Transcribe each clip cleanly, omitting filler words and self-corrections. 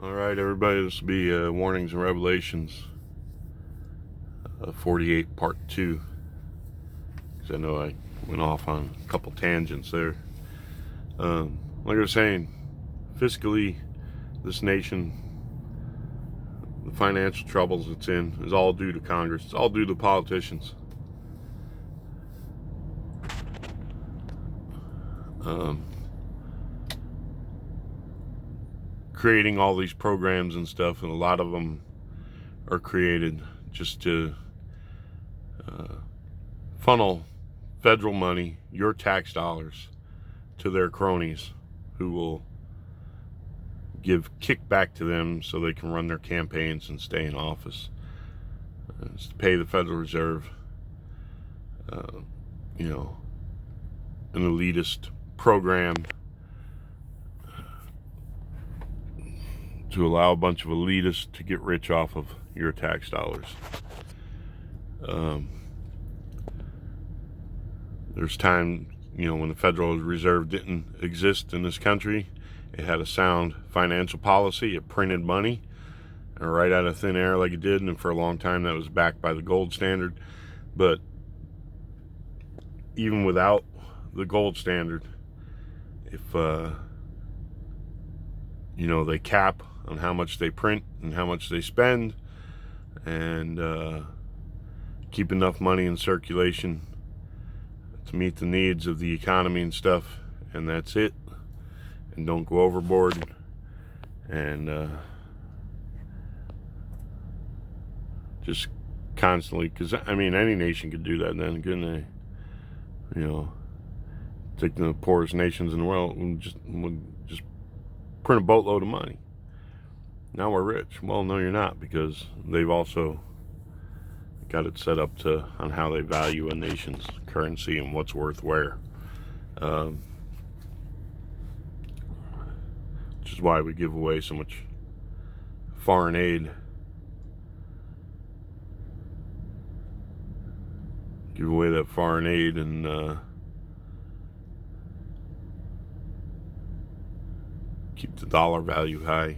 All right, everybody, this will be Warnings and Revelations 48 Part 2, because I know I went off on a couple tangents there. Like I was saying, fiscally, this nation, the financial troubles it's in is all due to Congress. It's all due to politicians. Creating all these programs and stuff, and a lot of them are created just to funnel federal money, your tax dollars, to their cronies who will give kickback to them so they can run their campaigns and stay in office. It's to pay the Federal Reserve, an elitist program to allow a bunch of elitists to get rich off of your tax dollars. There's time, when the Federal Reserve didn't exist in this country, it had a sound financial policy. It printed money right out of thin air like it did, and for a long time that was backed by the gold standard. But even without the gold standard, if they cap on how much they print and how much they spend, and keep enough money in circulation to meet the needs of the economy and stuff, and that's it, and don't go overboard, and just constantly, because any nation could do that then, couldn't they? Take the poorest nations in the world and just print a boatload of money. Now we're rich. Well, no, you're not, because they've also got it set up on how they value a nation's currency and what's worth where. Which is why we give away so much foreign aid. Give away that foreign aid and keep the dollar value high.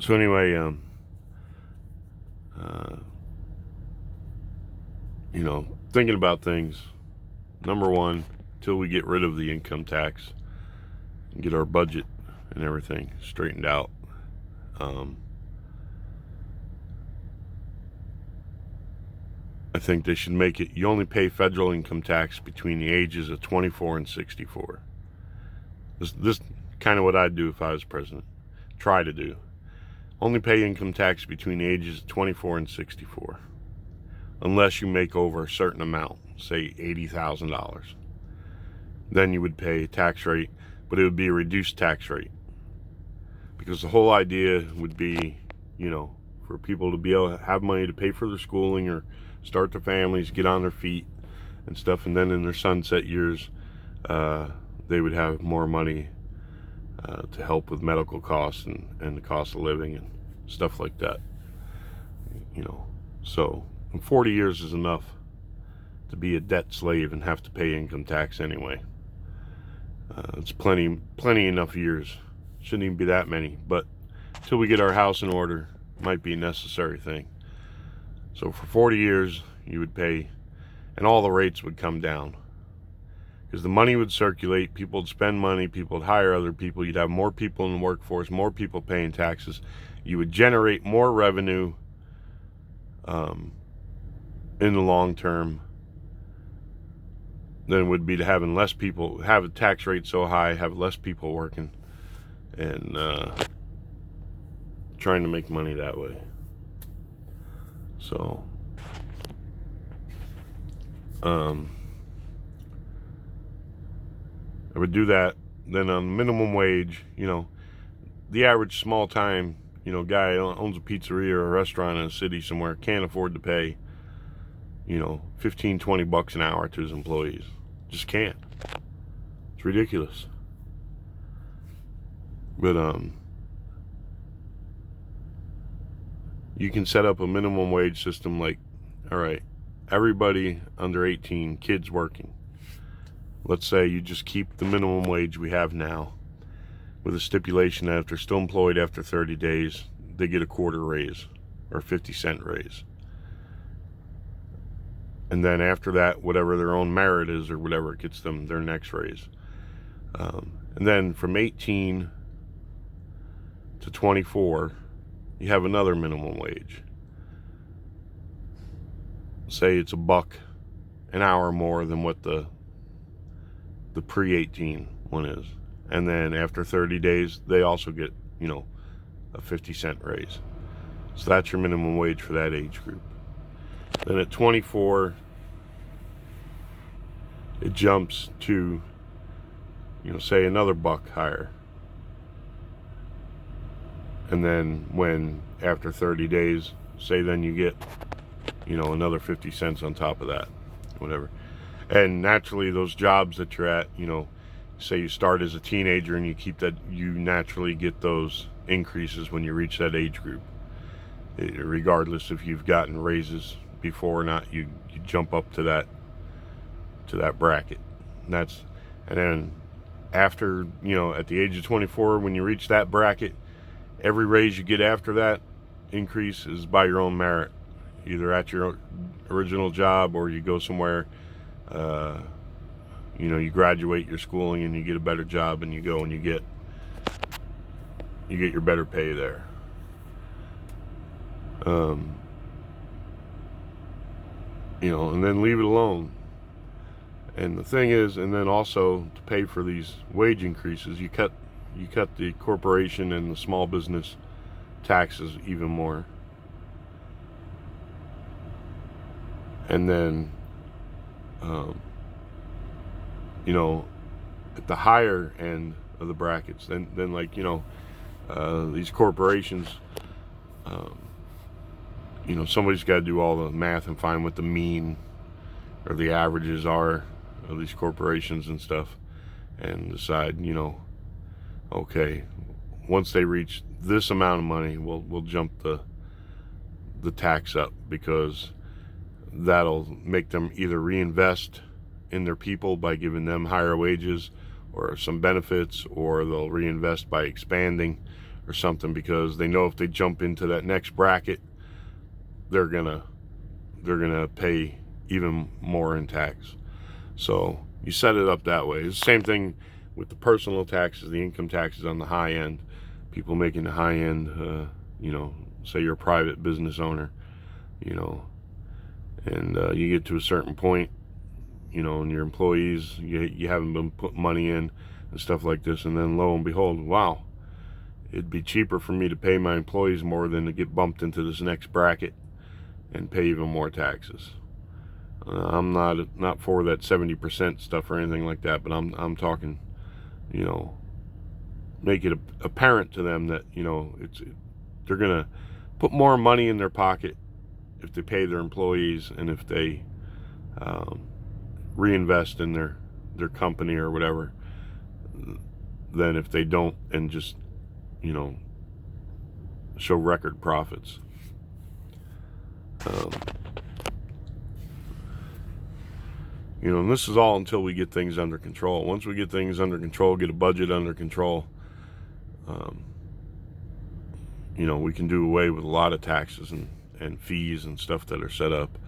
So anyway, thinking about things. Number one, till we get rid of the income tax and get our budget and everything straightened out. I think they should make it, you only pay federal income tax between the ages of 24 and 64. This kind of what I'd do if I was president. Try to do. Only pay income tax between the ages of 24 and 64. Unless you make over a certain amount, say $80,000. Then you would pay a tax rate, but it would be a reduced tax rate. Because the whole idea would be, for people to be able to have money to pay for their schooling or start their families, get on their feet and stuff, and then in their sunset years, they would have more money to help with medical costs and the cost of living and stuff like that. So 40 years is enough to be a debt slave and have to pay income tax anyway. It's plenty enough years. Shouldn't even be that many, but until we get our house in order, might be a necessary thing. So for 40 years, you would pay, and all the rates would come down. Because the money would circulate, people would spend money, people would hire other people, you'd have more people in the workforce, more people paying taxes. You would generate more revenue in the long term than it would be to having less people, have a tax rate so high, have less people working, and trying to make money that way. So, I would do that. Then on minimum wage, the average small time, guy who owns a pizzeria or a restaurant in a city somewhere can't afford to pay, $15-20 an hour to his employees. Just can't. It's ridiculous. But you can set up a minimum wage system like, all right, everybody under 18, kids working, let's say you just keep the minimum wage we have now, with a stipulation that if they're still employed after 30 days, they get a quarter raise or 50-cent raise. And then after that, whatever their own merit is or whatever, it gets them their next raise. And then from 18 to 24, you have another minimum wage. Say it's $1 an hour more than what the pre-18 one is. And then after 30 days, they also get, a 50-cent raise. So that's your minimum wage for that age group. Then at 24, it jumps to, say another $1 higher. And then when after 30 days, say then you get, another 50 cents on top of that, whatever. And naturally those jobs that you're at, say you start as a teenager and you keep that, you naturally get those increases when you reach that age group. Regardless if you've gotten raises before or not, you jump up to that bracket. And then after, at the age of 24, when you reach that bracket, every raise you get after that increase is by your own merit, either at your original job or you go somewhere, you graduate your schooling and you get a better job and you go and you get your better pay there. And then leave it alone. And the thing is, and then also to pay for these wage increases, you cut the corporation and the small business taxes even more. And then, at the higher end of the brackets, then these corporations, somebody's got to do all the math and find what the mean or the averages are of these corporations and stuff, and decide, okay, once they reach this amount of money, we'll jump the tax up, because that'll make them either reinvest in their people by giving them higher wages or some benefits, or they'll reinvest by expanding or something, because they know if they jump into that next bracket, they're gonna pay even more in tax. So you set it up that way. It's the same thing with the personal taxes, the income taxes on the high end. People making the high end, say you're a private business owner, and you get to a certain point, and your employees, you haven't been putting money in and stuff like this, and then lo and behold, wow, it'd be cheaper for me to pay my employees more than to get bumped into this next bracket and pay even more taxes. I'm not for that 70% stuff or anything like that, but I'm talking, make it apparent to them that they're gonna put more money in their pocket if they pay their employees and if they reinvest in their company or whatever, than if they don't and just show record profits. And this is all until we get things under control. Once we get things under control, get a budget under control, we can do away with a lot of taxes and fees and stuff that are set up.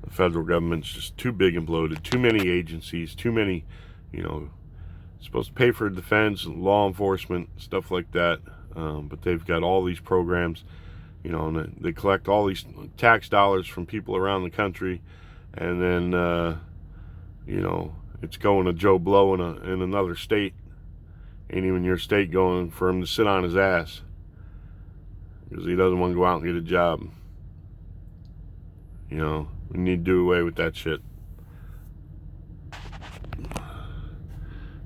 The federal government's just too big and bloated, too many agencies, too many, supposed to pay for defense, law enforcement, stuff like that. But they've got all these programs, and they collect all these tax dollars from people around the country, and then, it's going to Joe Blow in another state, ain't even your state, going for him to sit on his ass because he doesn't want to go out and get a job. We need to do away with that shit.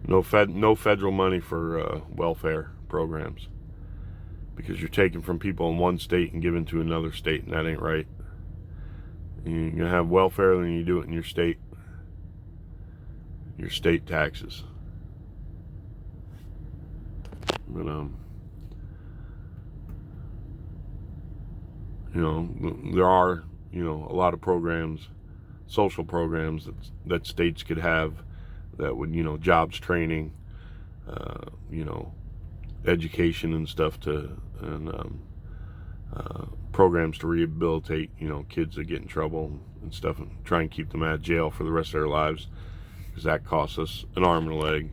No federal money for welfare programs, because you're taking from people in one state and giving to another state, and that ain't right. You're gonna have welfare, then you do it in your state taxes. But there are a lot of programs, social programs that states could have that would, jobs training, you know, education and stuff programs to rehabilitate, kids that get in trouble and stuff, and try and keep them out of jail for the rest of their lives, because that costs us an arm and a leg.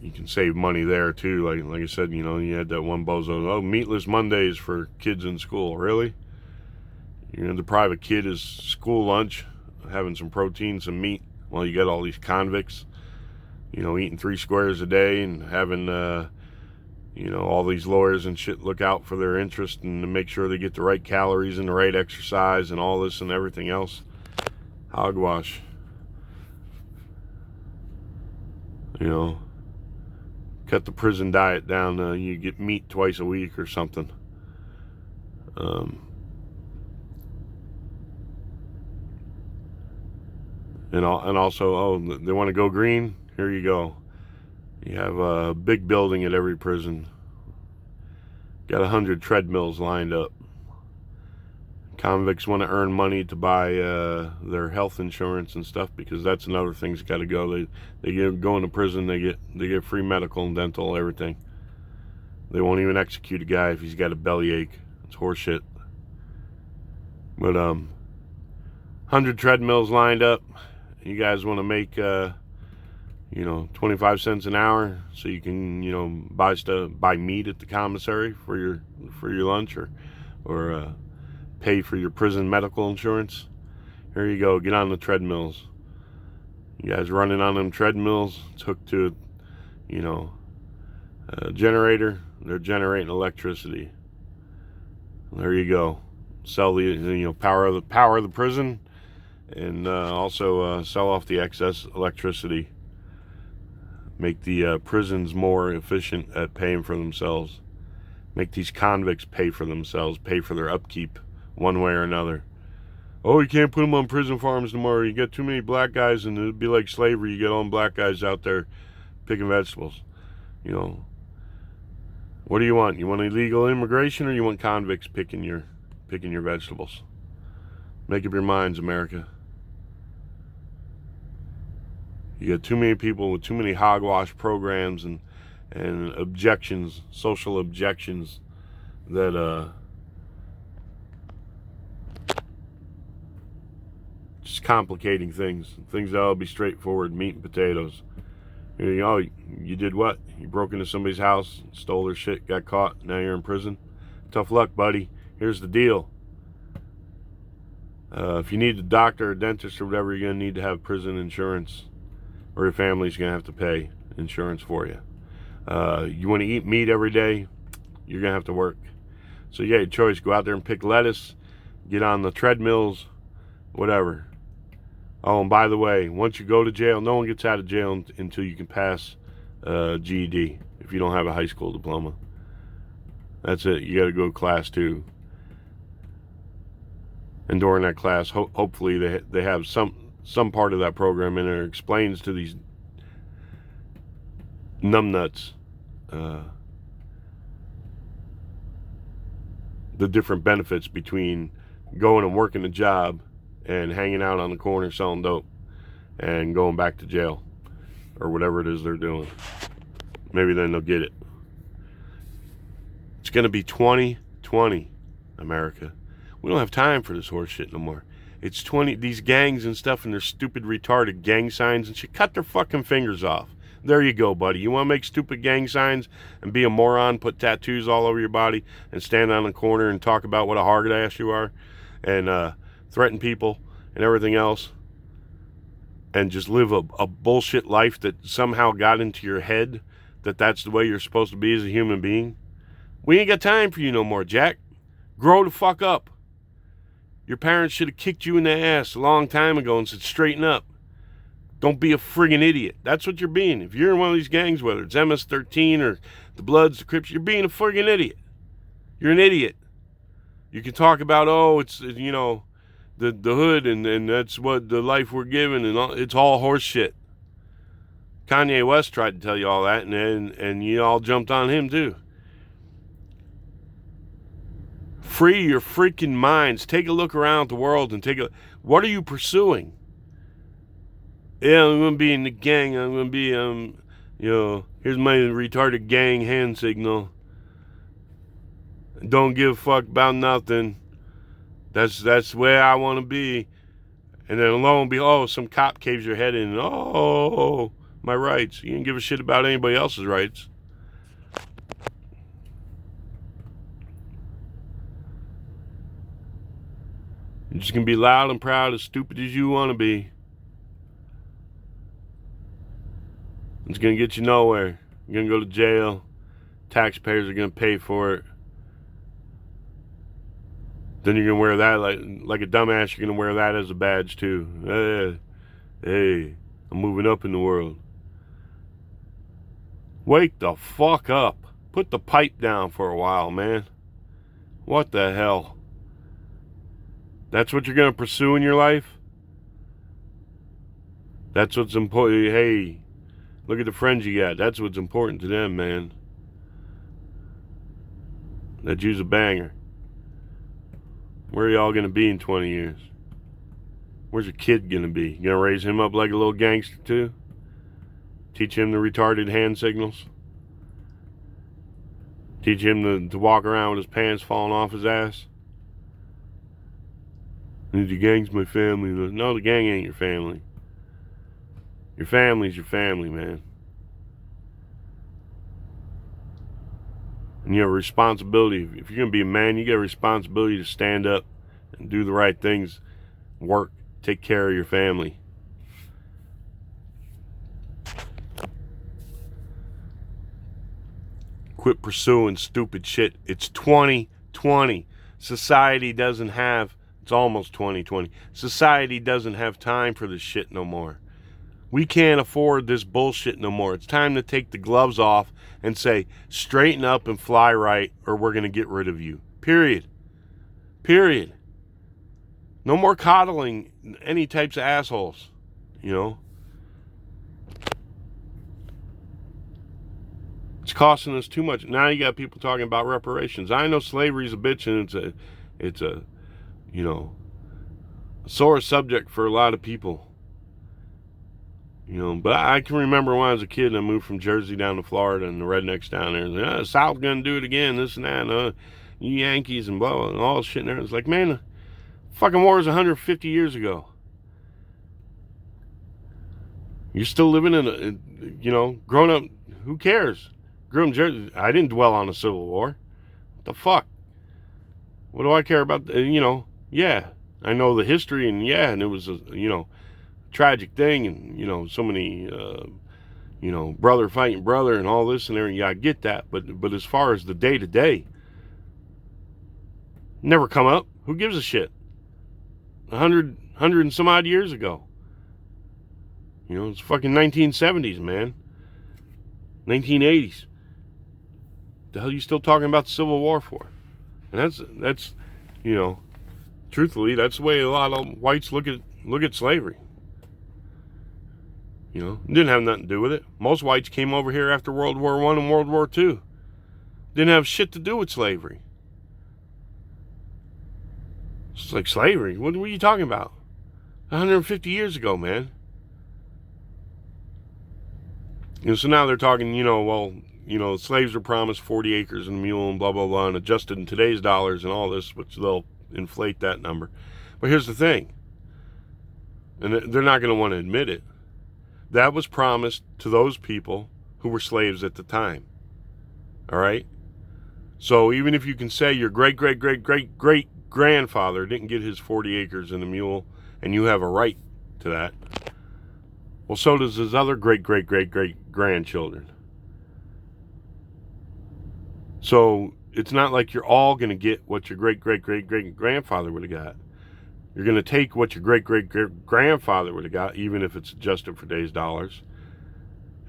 You can save money there too. Like I said, you had that one bozo, meatless Mondays for kids in school. Really? You're going to deprive a kid his school lunch, having some protein, some meat, while you got all these convicts, eating 3 squares a day, and having, all these lawyers and shit look out for their interest and to make sure they get the right calories and the right exercise and all this and everything else. Hogwash. Cut the prison diet down. You get meat twice a week or something. And also, they want to go green? Here you go. You have a big building at every prison. Got 100 treadmills lined up. Convicts want to earn money to buy their health insurance and stuff, because that's another thing that's got to go. They go into prison, they get free medical and dental, everything. They won't even execute a guy if he's got a bellyache. It's horseshit. But 100 treadmills lined up. You guys want to make 25 cents an hour, so you can buy meat at the commissary for your lunch, or pay for your prison medical insurance. Here you go. Get on the treadmills. You guys running on them treadmills. It's hooked to a generator. They're generating electricity. There you go. Sell the power of the prison, and also sell off the excess electricity. Make the prisons more efficient at paying for themselves. Make these convicts pay for themselves, pay for their upkeep one way or another. Oh, you can't put them on prison farms anymore. You get too many black guys, and it'd be like slavery. You get all them black guys out there picking vegetables. What do you want? You want illegal immigration, or you want convicts picking your vegetables? Make up your minds, America. You got too many people with too many hogwash programs and objections, social objections, that just complicating things that ought to be straightforward, meat and potatoes. You did what? You broke into somebody's house, stole their shit, got caught, now you're in prison? Tough luck, buddy. Here's the deal. If you need a doctor or dentist or whatever, you're going to need to have prison insurance, or your family's going to have to pay insurance for you. You want to eat meat every day, you're going to have to work. So you got your choice. Go out there and pick lettuce, get on the treadmills, whatever. Oh, and by the way, once you go to jail, no one gets out of jail until you can pass GED, if you don't have a high school diploma. That's it. You got to go class 2. And during that class, hopefully they have some part of that program in there that explains to these numbnuts the different benefits between going and working a job and hanging out on the corner selling dope and going back to jail, or whatever it is they're doing. Maybe then they'll get it. It's going to be 2020, America. We don't have time for this horse shit no more. It's these gangs and stuff, and their stupid retarded gang signs and shit. Cut their fucking fingers off. There you go, buddy. You want to make stupid gang signs and be a moron, put tattoos all over your body, and stand on the corner and talk about what a hard ass you are, and threaten people and everything else, and just live a bullshit life that somehow got into your head that that's the way you're supposed to be as a human being? We ain't got time for you no more, Jack. Grow the fuck up. Your parents should have kicked you in the ass a long time ago and said, straighten up. Don't be a friggin' idiot. That's what you're being. If you're in one of these gangs, whether it's MS-13 or the Bloods, the Crips, you're being a friggin' idiot. You're an idiot. You can talk about, it's, the hood, and that's what the life we're given, and it's all horse shit. Kanye West tried to tell you all that, and you all jumped on him too. Free your freaking minds. Take a look around the world and what are you pursuing? Yeah, I'm gonna be in the gang. I'm gonna be here's my retarded gang hand signal. Don't give a fuck about nothing. That's where I want to be. And then lo and behold, some cop caves your head in. Oh, my rights. You didn't give a shit about anybody else's rights. You're just gonna be loud and proud, as stupid as you want to be. It's gonna get you nowhere. You're gonna go to jail. Taxpayers are gonna pay for it. Then you're gonna wear that like a dumbass. You're gonna wear that as a badge too. Hey, I'm moving up in the world. Wake the fuck up. Put the pipe down for a while, man. What the hell? That's what you're gonna pursue in your life? That's what's important. Hey, look at the friends you got. That's what's important to them, man. That you's a banger. Where are y'all gonna be in 20 years? Where's your kid gonna be? You gonna raise him up like a little gangster too? Teach him the retarded hand signals? Teach him to walk around with his pants falling off his ass? The gang's my family. No, the gang ain't your family. Your family's your family, man. And you have a responsibility. If you're gonna be a man, you got a responsibility to stand up and do the right things. Work. Take care of your family. Quit pursuing stupid shit. It's 2020. Society doesn't have, it's almost 2020. Society doesn't have time for this shit no more. We can't afford this bullshit no more. It's time to take the gloves off and say, straighten up and fly right, or we're going to get rid of you. Period. Period. No more coddling any types of assholes, you know. It's costing us too much. Now you got people talking about reparations. I know slavery's a bitch, and it's a sore subject for a lot of people. You know, but I can remember when I was a kid and I moved from Jersey down to Florida, and the rednecks down there, and the South gonna do it again, this and that, and you Yankees and blah, blah, and all this shit in there. It's like, man, the fucking war was 150 years ago. You're still living in grown up. Who cares? Grew up in Jersey. I didn't dwell on the Civil War. What the fuck? What do I care about? Yeah, I know the history, and yeah, and it was a tragic thing, and so many brother fighting brother and all this and there. Yeah, I get that, but as far as the day to day, never come up. Who gives a shit? 100 and some odd years ago. It's fucking 1970s, man. 1980s. The hell are you still talking about the Civil War for? And that's truthfully, that's the way a lot of whites look at slavery. It didn't have nothing to do with it. Most whites came over here after World War I and World War II. Didn't have shit to do with slavery. It's like slavery. What are you talking about? 150 years ago, man. So now they're talking, slaves were promised 40 acres and a mule and blah, blah, blah, and adjusted in today's dollars and all this, which they'll inflate that number. But here's the thing, and they're not going to want to admit it. That was promised to those people who were slaves at the time. All right? So even if you can say your great-great-great-great-grandfather didn't get his 40 acres and a mule, and you have a right to that, well, so does his other great-great-great-great-grandchildren. So it's not like you're all going to get what your great-great-great-great-grandfather would have got. You're going to take what your great-great-great-grandfather would have got, even if it's adjusted for today's dollars,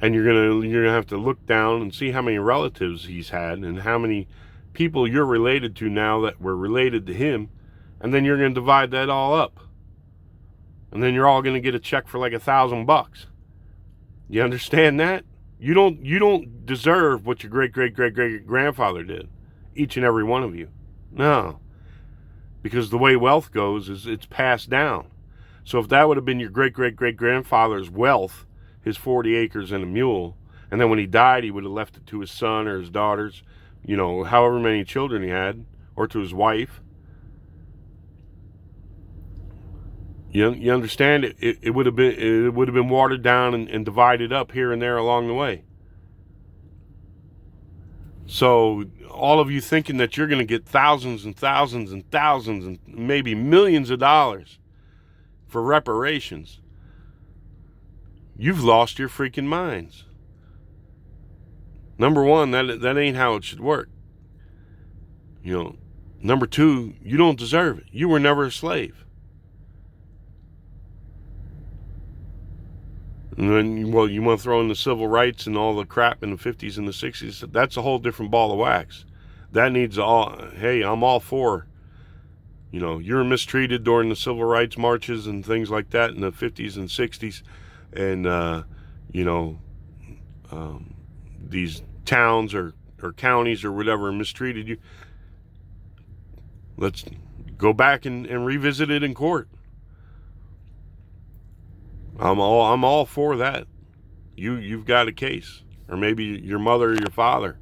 and you're gonna have to look down and see how many relatives he's had and how many people you're related to now that were related to him, and then you're going to divide that all up, and then you're all going to get a check for like $1,000. You understand that? You don't deserve what your great-great-great-great-grandfather did, each and every one of you. No. Because the way wealth goes is it's passed down. So if that would have been your great-great-great-grandfather's wealth, his 40 acres and a mule, and then when he died, he would have left it to his son or his daughters, you know, however many children he had, or to his wife. You understand? It would have been watered down and divided up here and there along the way. So all of you thinking that you're going to get thousands and thousands and thousands and maybe millions of dollars for reparations, you've lost your freaking minds. Number one, that ain't how it should work. You know, number two, you don't deserve it. You were never a slave. And then, well, you want to throw in the civil rights and all the crap in the 50s and the 60s. That's a whole different ball of wax. That needs hey, I'm all for, you know, you're mistreated during the civil rights marches and things like that in the 50s and 60s. And, you know, these towns or counties or whatever mistreated you. Let's go back and revisit it in court. I'm all for that. You've got a case, or maybe your mother or your father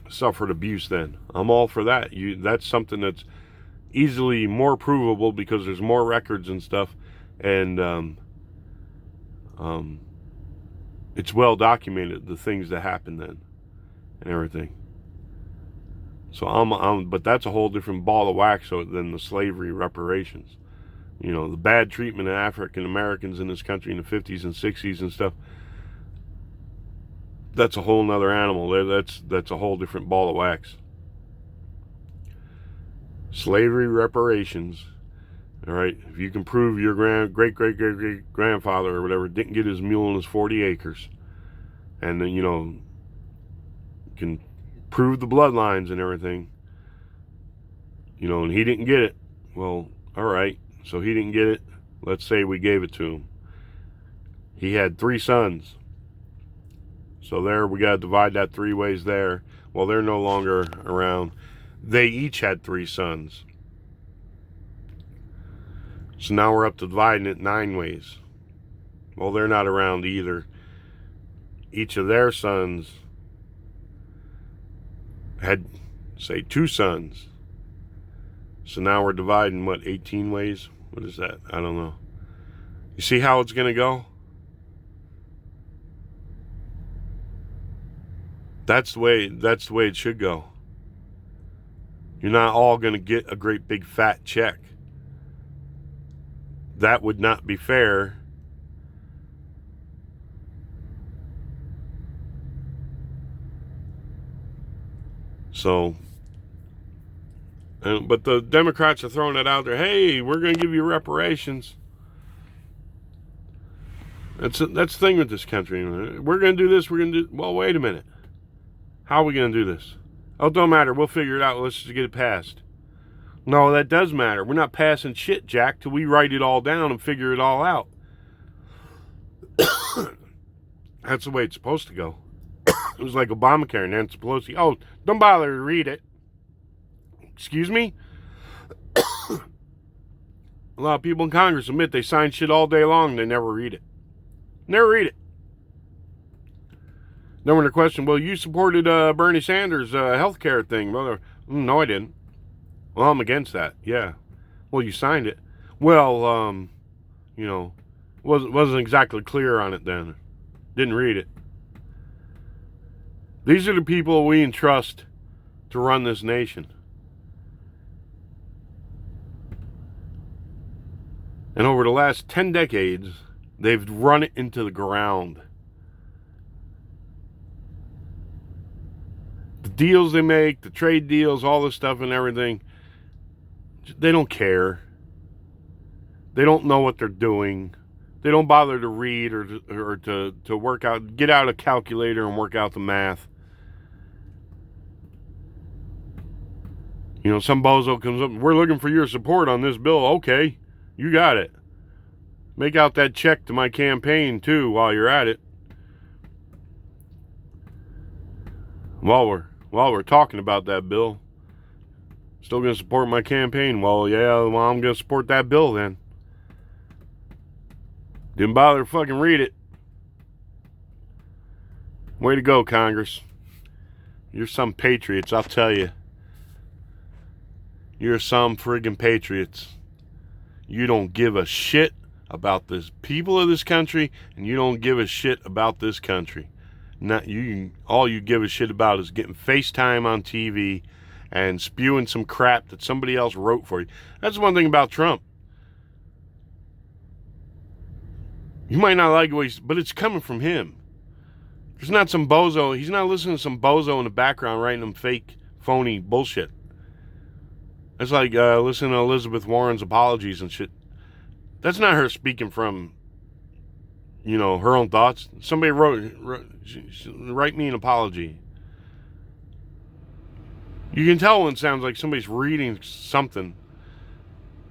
suffered abuse. Then I'm all for that. That's something that's easily more provable because there's more records and stuff, and it's well documented the things that happened then and everything. So but that's a whole different ball of wax than the slavery reparations. You know, the bad treatment of African Americans in this country in the 50s and 60s and stuff. That's a whole nother animal. That's a whole different ball of wax. Slavery reparations. All right, if you can prove your great-great-great-grandfather or whatever didn't get his mule and his 40 acres, and then, you know, can prove the bloodlines and everything, you know, and he didn't get it, well, all right. So he didn't get it. Let's say we gave it to him. He had 3 sons. So there, we got to divide that 3 ways there. Well, they're no longer around. They each had 3 sons. So now we're up to dividing it 9 ways. Well, they're not around either. Each of their sons had, say, 2 sons. So now we're dividing, 18 ways? What is that? I don't know. You see how it's going to go? That's the way it should go. You're not all going to get a great big fat check. That would not be fair. So, but the Democrats are throwing it out there. Hey, we're going to give you reparations. That's the thing with this country. We're going to do this. We're going to do. Well, wait a minute. How are we going to do this? Oh, it don't matter. We'll figure it out. Let's just get it passed. No, that does matter. We're not passing shit, Jack, till we write it all down and figure it all out. That's the way it's supposed to go. It was like Obamacare and Nancy Pelosi. Oh, don't bother to read it. Excuse me? A lot of people in Congress admit they sign shit all day long and they never read it. Never read it. Then when they're questioned, well, you supported Bernie Sanders' health care thing. Well, no, I didn't. Well, I'm against that. Yeah. Well, you signed it. Well, you know, wasn't exactly clear on it then. Didn't read it. These are the people we entrust to run this nation. And over the last 10 decades, they've run it into the ground. The deals they make, the trade deals, all this stuff and everything, they don't care. They don't know what they're doing. They don't bother to read or to work out, get out a calculator and work out the math. You know, some bozo comes up, we're looking for your support on this bill. Okay, you got it. Make out that check to my campaign, too, while you're at it. While we're talking about that bill, still going to support my campaign. Well, yeah, well, I'm going to support that bill then. Didn't bother to fucking read it. Way to go, Congress. You're some patriots, I'll tell you. You're some friggin' patriots. You don't give a shit about the people of this country, and you don't give a shit about this country. Not you. All you give a shit about is getting FaceTime on TV and spewing some crap that somebody else wrote for you. That's one thing about Trump. You might not like what but it's coming from him. There's not some bozo. He's not listening to some bozo in the background writing them fake, phony bullshit. It's like listening to Elizabeth Warren's apologies and shit. That's not her speaking from, her own thoughts. Somebody write me an apology. You can tell when it sounds like somebody's reading something,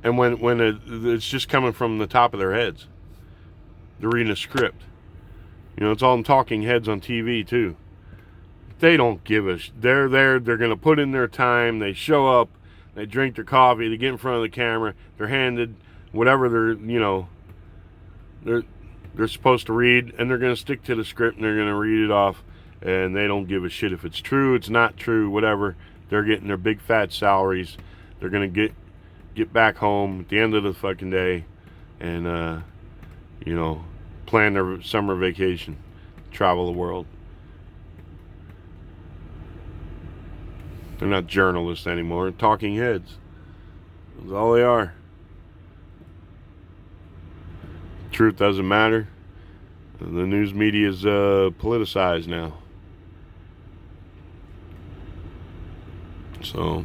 and when it's just coming from the top of their heads. They're reading a script. It's all them talking heads on TV too. They don't give a they're there, they're going to put in their time, they show up, they drink their coffee, they get in front of the camera, they're handed whatever they're supposed to read, and they're going to stick to the script, and they're going to read it off, and they don't give a shit if it's true, it's not true, whatever. They're getting their big fat salaries. They're going to get back home at the end of the fucking day and plan their summer vacation, travel the world. They're not journalists anymore, talking heads. That's all they are. Truth doesn't matter. The news media is politicized now. So,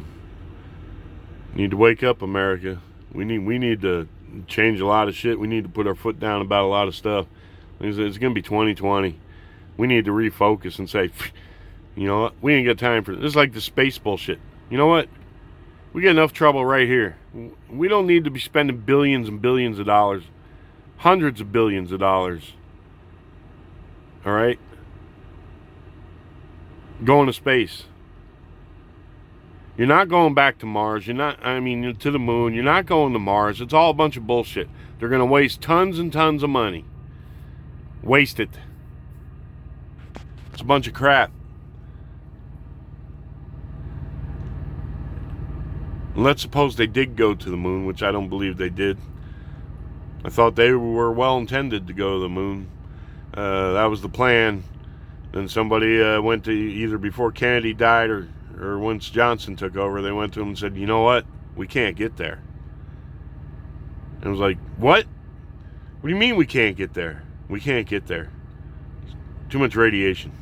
need to wake up, America. We need to change a lot of shit. We need to put our foot down about a lot of stuff. It's going to be 2020. We need to refocus and say, you know what? We ain't got time for this. This is like the space bullshit. You know what? We got enough trouble right here. We don't need to be spending billions and billions of dollars, hundreds of billions of dollars. All right? Going to space. You're not going back to Mars. You're to the moon. You're not going to Mars. It's all a bunch of bullshit. They're going to waste tons and tons of money. Waste it. It's a bunch of crap. Let's suppose they did go to the moon, which I don't believe they did. I thought they were well intended to go to the moon. That was the plan. Then somebody went to, either before Kennedy died or once Johnson took over, they went to him and said, you know what? We can't get there. And it was like, what? What do you mean we can't get there? We can't get there. Too much radiation.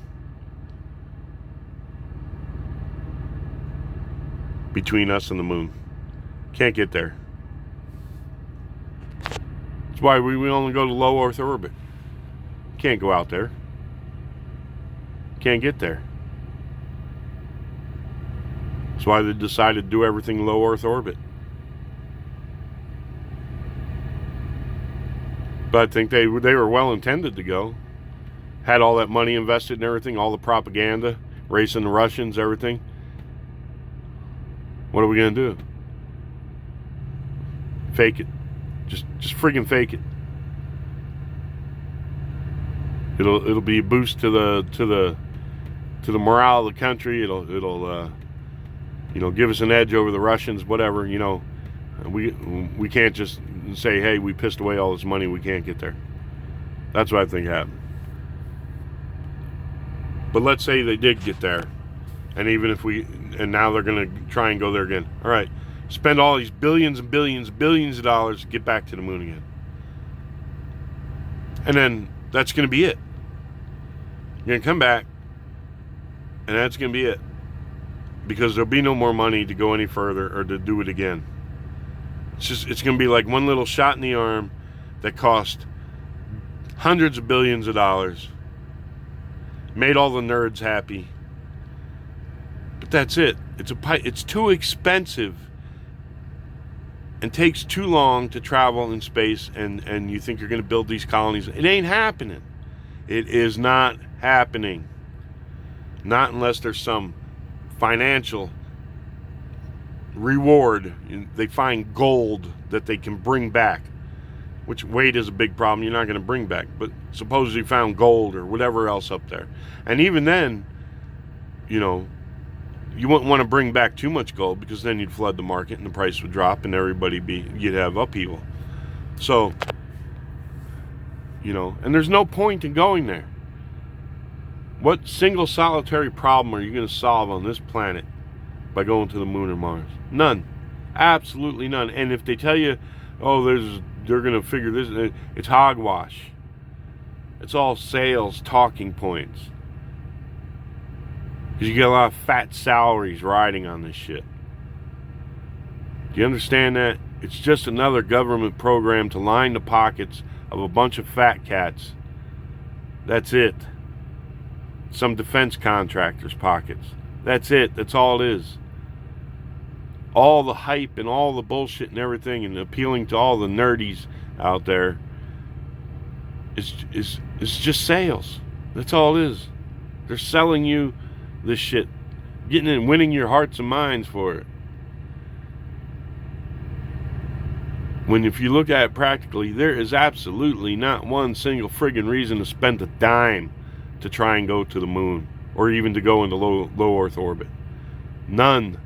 Between us and the moon. Can't get there. That's why we only go to low Earth orbit. Can't go out there. Can't get there. That's why they decided to do everything low Earth orbit. But I think they were well intended to go. Had all that money invested and everything, all the propaganda, racing the Russians, everything. What are we gonna do? Fake it. Just friggin' fake it. It'll be a boost to the morale of the country. It'll give us an edge over the Russians, whatever, we can't just say, hey, we pissed away all this money, we can't get there. That's what I think happened. But let's say they did get there, and even if and now they're going to try and go there again. All right, spend all these billions and billions of dollars to get back to the moon again. And then that's going to be it. You're going to come back, and that's going to be it. Because there'll be no more money to go any further or to do it again. It's going to be like one little shot in the arm that cost hundreds of billions of dollars, made all the nerds happy, but that's it. It's too expensive and takes too long to travel in space, and you think you're going to build these colonies. It ain't happening. It is not happening. Not unless there's some financial reward. They find gold that they can bring back. which weight is a big problem, you're not going to bring back. But suppose you found gold or whatever else up there. And even then, you know, you wouldn't want to bring back too much gold, because then you'd flood the market and the price would drop and you'd have upheaval. So, you know, and there's no point in going there. What single solitary problem are you going to solve on this planet by going to the moon or Mars? None. Absolutely none. And if they tell you, oh, they're going to figure this, it's hogwash. It's all sales talking points. Because you get a lot of fat salaries riding on this shit. Do you understand that? It's just another government program to line the pockets of a bunch of fat cats. That's it. Some defense contractors' pockets. That's it. That's all it is. All the hype and all the bullshit and everything, and appealing to all the nerdies out there, is just sales. That's all it is. They're selling you this shit, getting and winning your hearts and minds for it. When if you look at it practically, there is absolutely not one single friggin' reason to spend a dime to try and go to the moon, or even to go into low Earth orbit. None.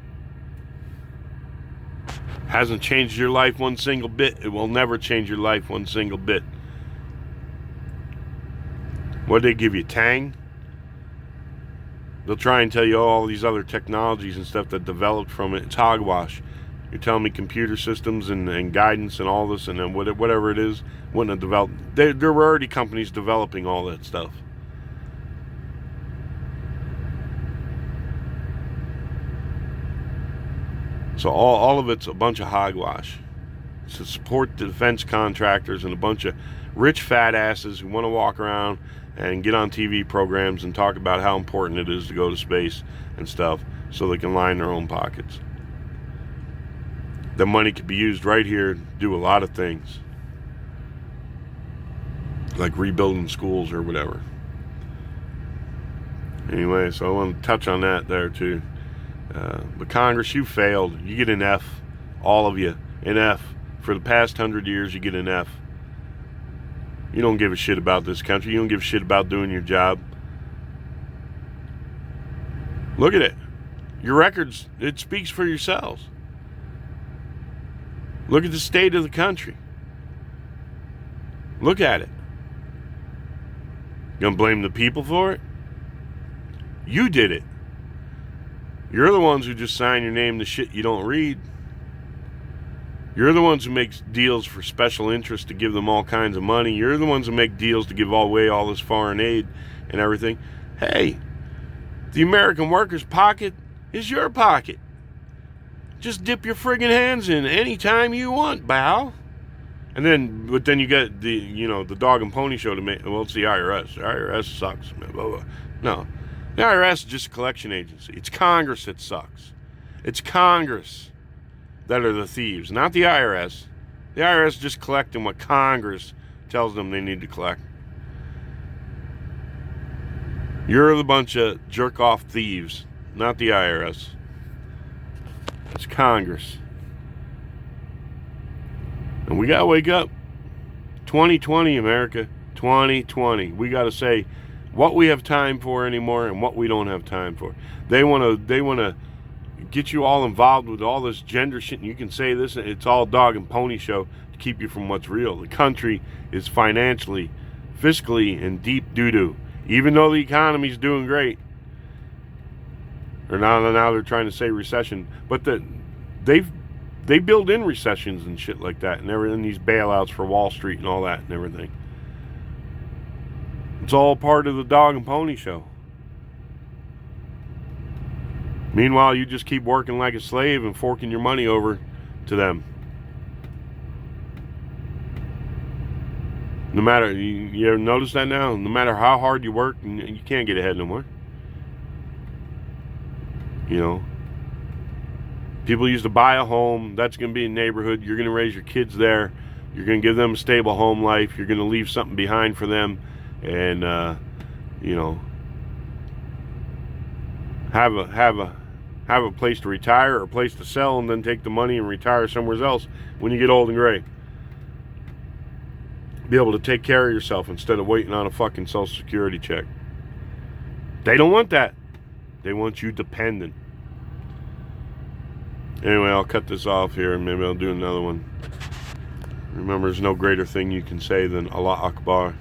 Hasn't changed your life one single bit. It will never change your life one single bit. What they give you, Tang? They'll try and tell you all these other technologies and stuff that developed from it. It's hogwash. You're telling me computer systems and guidance and all this and then whatever it is wouldn't have developed. There were already companies developing all that stuff. So all of it's a bunch of hogwash. It's to support the defense contractors and a bunch of rich fat asses who want to walk around and get on TV programs and talk about how important it is to go to space and stuff so they can line their own pockets. The money could be used right here to do a lot of things, like rebuilding schools or whatever. Anyway, so I want to touch on that there too. But Congress, you failed. You get an F. All of you. An F. For the past 100 years, you get an F. You don't give a shit about this country. You don't give a shit about doing your job. Look at it. Your records, it speaks for yourselves. Look at the state of the country. Look at it. You gonna blame the people for it? You did it. You're the ones who just sign your name to shit you don't read. You're the ones who make deals for special interests to give them all kinds of money. You're the ones who make deals to give away all this foreign aid and everything. Hey, the American worker's pocket is your pocket. Just dip your friggin' hands in anytime you want, pal. And then, but then you get the dog and pony show to make. Well, it's the IRS. The IRS sucks. Blah, blah, blah. No, the IRS is just a collection agency. It's Congress that sucks. It's Congress that are the thieves, not the IRS. The IRS is just collecting what Congress tells them they need to collect. You're the bunch of jerk-off thieves, not the IRS. It's Congress. And we gotta wake up. 2020, America. 2020. We gotta say what we have time for anymore and what we don't have time for. They wanna get you all involved with all this gender shit, and you can say this, it's all dog and pony show to keep you from what's real. The country is financially, fiscally in deep doo-doo. Even though the economy's doing great. Or now they're trying to say recession. But they build in recessions and shit like that and everything, these bailouts for Wall Street and all that and everything. It's all part of the dog and pony show. Meanwhile, you just keep working like a slave and forking your money over to them. No matter, you ever notice that now? No matter how hard you work, you can't get ahead no more. You know, people used to buy a home. That's going to be a neighborhood. You're going to raise your kids there. You're going to give them a stable home life. You're going to leave something behind for them, and have a place to retire or a place to sell, and then take the money and retire somewhere else when you get old and gray. be able to take care of yourself instead of waiting on a fucking Social Security check. They don't want that. They want you dependent. Anyway, I'll cut this off here and maybe I'll do another one. Remember, there's no greater thing you can say than Allah Akbar,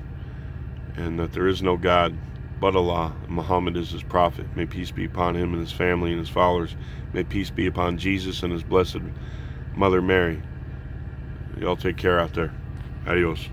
and that there is no God but Allah, and Muhammad is his prophet. May peace be upon him and his family and his followers. May peace be upon Jesus and his blessed Mother Mary. Y'all take care out there. Adios.